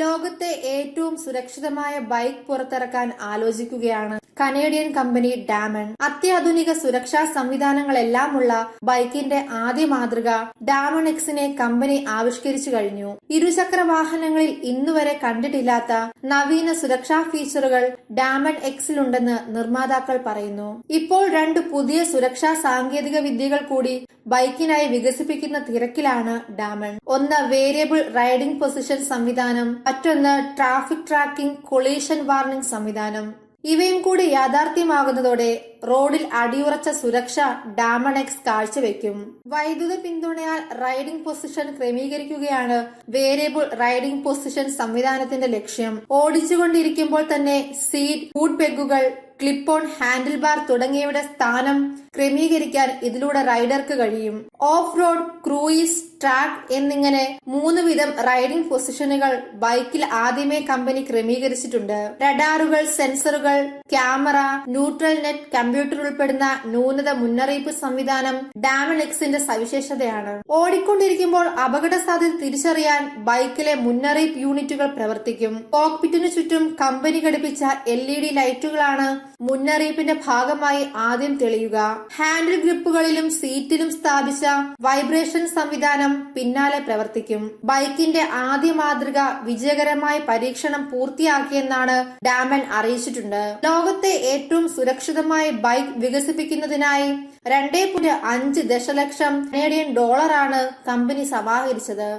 ലോകത്തെ ഏറ്റവും സുരക്ഷിതമായ ബൈക്ക് പുറത്തിറക്കാൻ ആലോചിക്കുകയാണ് കനേഡിയൻ കമ്പനി ഡാമൺ. അത്യാധുനിക സുരക്ഷാ സംവിധാനങ്ങളെല്ലാമുള്ള ബൈക്കിന്റെ ആദ്യ മാതൃക ഡാമൺ എക്സിനെ കമ്പനി ആവിഷ്കരിച്ചു കഴിഞ്ഞു. ഇരുചക്ര വാഹനങ്ങളിൽ ഇന്നുവരെ കണ്ടിട്ടില്ലാത്ത നവീന സുരക്ഷാ ഫീച്ചറുകൾ ഡാമൺ എക്സിലുണ്ടെന്ന് നിർമ്മാതാക്കൾ പറയുന്നു. ഇപ്പോൾ 2 പുതിയ സുരക്ഷാ സാങ്കേതിക വിദ്യകൾ കൂടി ബൈക്കിനായി വികസിപ്പിക്കുന്ന തിരക്കിലാണ് ഡാമൺ. ഒന്ന് വേരിയബിൾ റൈഡിംഗ് പൊസിഷൻ സംവിധാനം, മറ്റൊന്ന് ട്രാഫിക് ട്രാക്കിംഗ് കൊളീഷൻ വാർണിംഗ് സംവിധാനം. ഇവയും കൂടി യാഥാർത്ഥ്യമാകുന്നതോടെ റോഡിൽ അടിയുറച്ച സുരക്ഷ ഡാമൺ എക്സ് കാഴ്ചവെക്കും. വൈദ്യുത പിന്തുണയാൽ റൈഡിംഗ് പൊസിഷൻ ക്രമീകരിക്കുകയാണ് വേരിയബിൾ റൈഡിംഗ് പൊസിഷൻ സംവിധാനത്തിന്റെ ലക്ഷ്യം. ഓടിച്ചുകൊണ്ടിരിക്കുമ്പോൾ തന്നെ സീറ്റ്, ഫുഡ് പെഗുകൾ, ക്ലിപ്പ് ഓൺ ഹാൻഡിൽ ബാർ തുടങ്ങിയവയുടെ സ്ഥാനം ക്രമീകരിക്കാൻ ഇതിലൂടെ റൈഡർക്ക് കഴിയും. ഓഫ് റോഡ്, ക്രൂയിസ്, ട്രാക്ക് എന്നിങ്ങനെ 3 വിധം റൈഡിംഗ് പൊസിഷനുകൾ ബൈക്കിൽ ആദ്യമേ കമ്പനി ക്രമീകരിച്ചിട്ടുണ്ട്. റഡാറുകൾ, സെൻസറുകൾ, ക്യാമറ, ന്യൂട്രൽ നെറ്റ് കമ്പ്യൂട്ടർ ഉൾപ്പെടുന്ന ന്യൂനത മുന്നറിയിപ്പ് സംവിധാനം ഡാമൺ എക്സിന്റെ സവിശേഷതയാണ്. ഓടിക്കൊണ്ടിരിക്കുമ്പോൾ അപകട സാധ്യത തിരിച്ചറിയാൻ ബൈക്കിലെ മുന്നറിയിപ്പ് യൂണിറ്റുകൾ പ്രവർത്തിക്കും. കോക്പിറ്റിനു ചുറ്റും കമ്പനി ഘടിപ്പിച്ച LED ലൈറ്റുകളാണ് മുന്നറിയിപ്പിന്റെ ഭാഗമായി ആദ്യം തെളിയുക. ഹാൻഡിൽ ഗ്രിപ്പുകളിലും സീറ്റിലും സ്ഥാപിച്ച വൈബ്രേഷൻ സംവിധാനം പിന്നാലെ പ്രവർത്തിക്കും. ബൈക്കിന്റെ ആദ്യ മാതൃക വിജയകരമായി പരീക്ഷണം പൂർത്തിയാക്കിയെന്നാണ് ഡാമൺ അറിയിച്ചിട്ടുണ്ട്. ലോകത്തെ ഏറ്റവും സുരക്ഷിതമായ ബൈക്ക് വികസിപ്പിക്കുന്നതിനായി 2.5 ദശലക്ഷം കനേഡിയൻ ഡോളറാണ് കമ്പനി സമാഹരിച്ചത്.